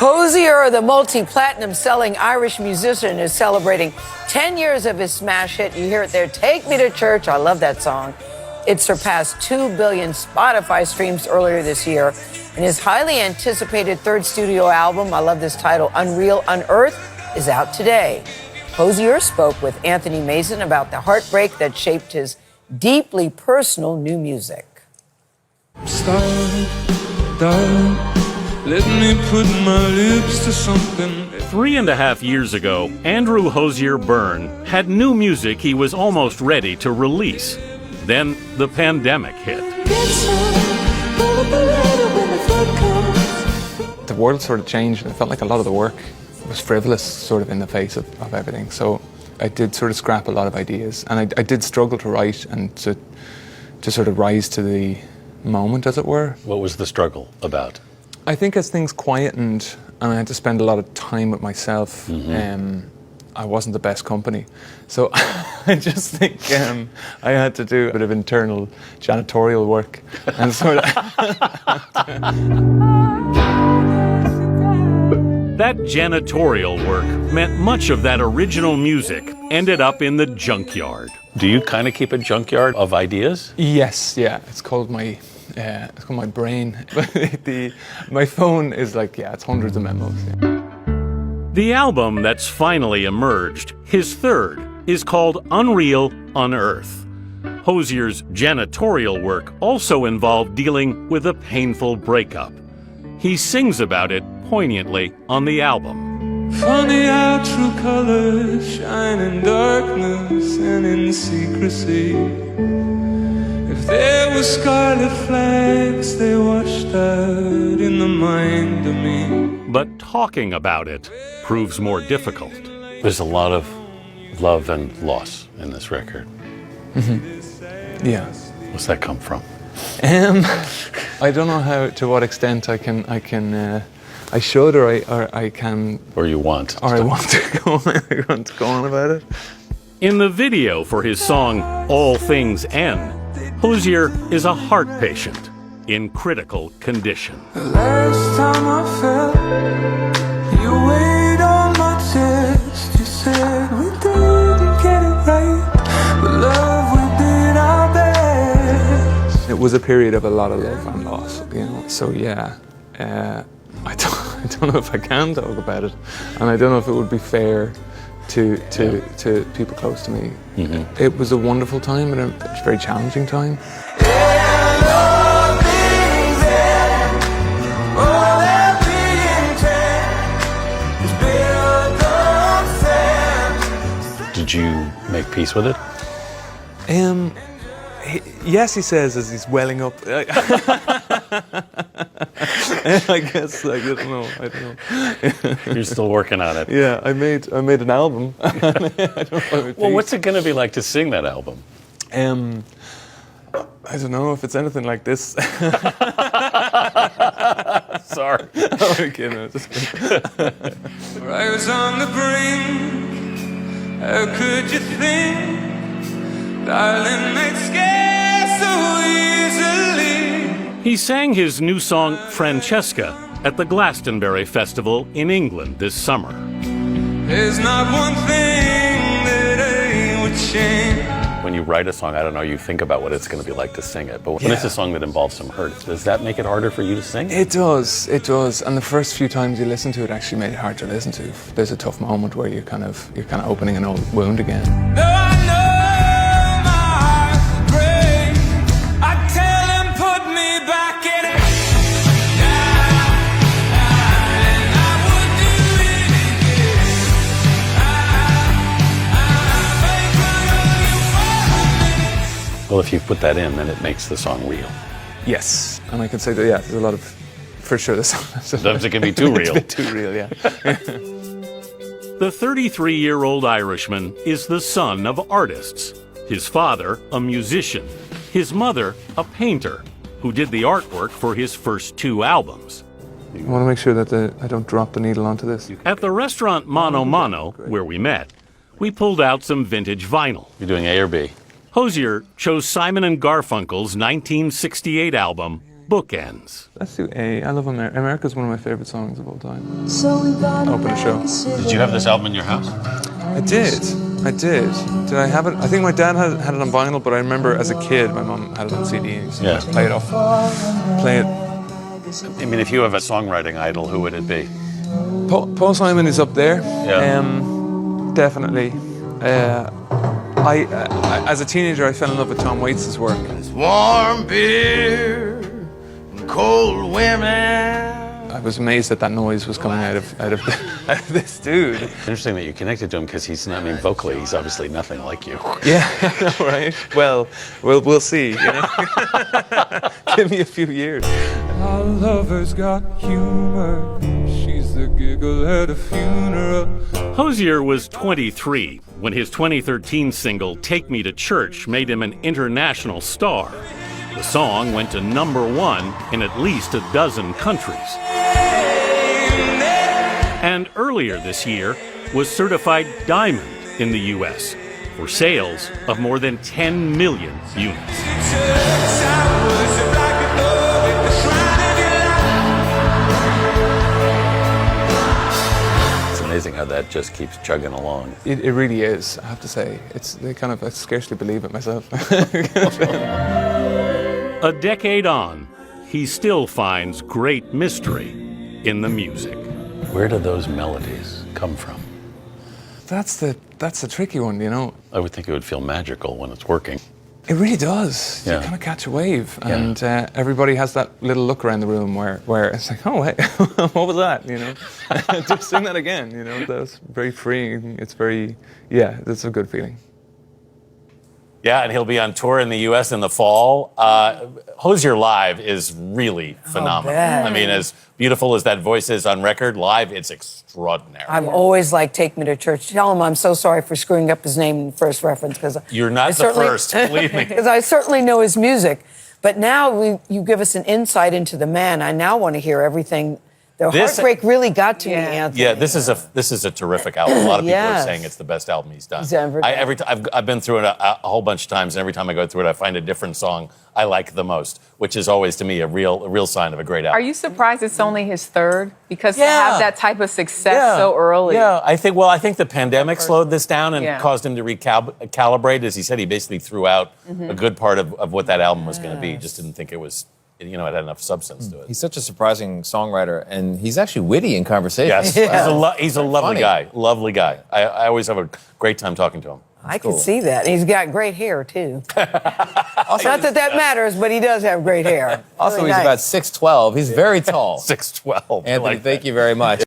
Hozier, the multi-platinum selling Irish musician, is celebrating 10 years of his smash hit. You hear it there, Take Me to Church. I love that song. It surpassed 2 billion Spotify streams earlier this year. And his highly anticipated third studio album, I love this title, Unreal Unearth, is out today. Hozier spoke with Anthony Mason about the heartbreak that shaped his deeply personal new music. Let me put my lips to something. 3.5 years ago, Andrew Hozier Byrne had new music he was almost ready to release. Then the pandemic hit. The world sort of changed, and it felt like a lot of the work was frivolous sort of in the face of everything. So I did sort of scrap a lot of ideas, and I did struggle to write and to sort of rise to the moment, as it were. What was the struggle about? I think as things quietened and I had to spend a lot of time with myself, I wasn't the best company. So I just think I had to do a bit of internal janitorial work and sort of... That janitorial work meant much of that original music ended up in the junkyard. Do you kind of keep a junkyard of ideas? Yes, yeah. It's called my brain. My phone is like, yeah, it's hundreds of memos. Yeah. The album that's finally emerged, his third, is called Unreal Unearth. Hozier's janitorial work also involved dealing with a painful breakup. He sings about it poignantly on the album. Funny how true colors shine in darkness and in secrecy. If there were scarlet flags, they washed out in the mind of me. But talking about it proves more difficult. There's a lot of love and loss in this record. Yeah. What's that come from? I don't know to what extent I should or I can. Or you want. Or I want to go on. I want to go on about it. In the video for his song All Things End, Hozier is a heart patient in critical condition. The last time I felt you weighed on my chest, you said we didn't get it right, but love, we did our best. It was a period of a lot of love and loss, you know. So yeah, I don't know if I can talk about it, and I don't know if it would be fair to people close to me. It was a wonderful time and a very challenging time. Did you make peace with it? Yes, he says as he's welling up. I guess I don't know. You're still working on it. Yeah, I made an album. I don't know well, what's it going to be like to sing that album? I don't know if it's anything like this. Sorry. Okay, no, just I was on the brink. How could you think, darling, they'd scare so easily? He sang his new song Francesca at the Glastonbury Festival in England this summer. There's not one thing that I would change. When you write a song, I don't know, you think about what it's going to be like to sing it. But when it's a song that involves some hurt, does that make it harder for you to sing? It does. And the first few times you listen to it actually made it hard to listen to. There's a tough moment where you're kind of opening an old wound again. No, I know my heart's break. I tell him put me back in it. And I would do it again. Well, if you put that in, then it makes the song real. Yes, and I can say that, yeah, there's a lot of, for sure, Sometimes it can be too real. It's a bit too real, yeah. The 33-year-old Irishman is the son of artists. His father, a musician. His mother, a painter, who did the artwork for his first 2 albums. I want to make sure that I don't drop the needle onto this. At the restaurant Mano Mano, where we met, we pulled out some vintage vinyl. You're doing A or B? Hozier chose Simon & Garfunkel's 1968 album, bookends. Let's do A. I love America. America's one of my favorite songs of all time. Open a show. Did you have this album in your house? I did. Did I have it? I think my dad had it on vinyl, but I remember as a kid, my mom had it on CD and used to play it. I mean, if you have a songwriting idol, who would it be? Paul Simon is up there. Yeah. Definitely. I as a teenager, I fell in love with Tom Waits' work. Warm beer and cold women. I was amazed that that noise was coming out of this dude. Interesting that you connected to him because he's not, I mean, vocally, he's obviously nothing like you. Yeah, I know, right? Well, we'll see. You know? Give me a few years. Our lover's got humor. She's the giggle at a funeral. Hozier was 23 when his 2013 single, Take Me to Church, made him an international star. The song went to #1 in at least a dozen countries. And earlier this year was certified diamond in the U.S. for sales of more than 10 million units. Amazing how that just keeps chugging along. It really is, I have to say. I scarcely believe it myself. A decade on, he still finds great mystery in the music. Where do those melodies come from? That's the tricky one, you know. I would think it would feel magical when it's working. It really does. Yeah. You kind of catch a wave, and everybody has that little look around the room where it's like, oh, hey, what was that? You know, just sing that again. You know, that's very freeing. It's very, that's a good feeling. Yeah, and he'll be on tour in the U.S. in the fall. Hozier live is really phenomenal. I mean, as beautiful as that voice is on record, live, it's extraordinary. I've always liked Take Me to Church. Tell him I'm so sorry for screwing up his name in the first reference. Because You're not the first, believe me. Because I certainly know his music. But now you give us an insight into the man. I now want to hear everything. The heartbreak really got to me, Anthony. Yeah, this is a terrific album. A lot of people are saying it's the best album he's done. He's ever done. I've been through it a whole bunch of times, and every time I go through it, I find a different song I like the most, which is always to me a real sign of a great album. Are you surprised it's only his third? Because to have that type of success so early. Yeah, I think the pandemic slowed this down and caused him to recalibrate. As he said, he basically threw out a good part of what that album was going to be. Just didn't think it was. You know, it had enough substance to it. He's such a surprising songwriter, and he's actually witty in conversation. Yes, he's a lovely guy. Lovely guy. I always have a great time talking to him. I can see that. He's got great hair, too. Not that matters, but he does have great hair. Also, really he's nice. about 6'12". He's very tall. 6'12". Anthony, thank you very much.